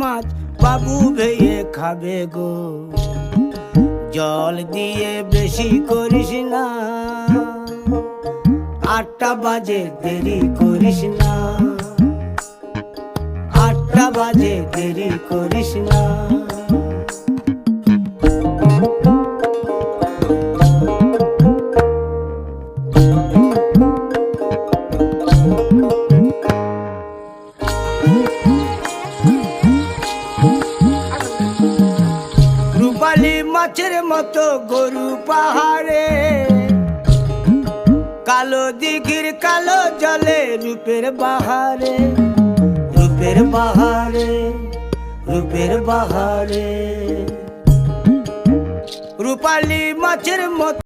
মাছ বাবু ভেয়ে খাবে গো। জল দিয়ে বেশি করিস না, 8টা বাজে দেরি করিস না, 8টা বাজে দেরি করিস না। রূপালী মাছের মতো গরু পাহাড়ে, কালো দিঘির কালো জলে রূপের বাহারে, রূপের বাহারে, রূপের বাহারে। রূপালী মাছের মতো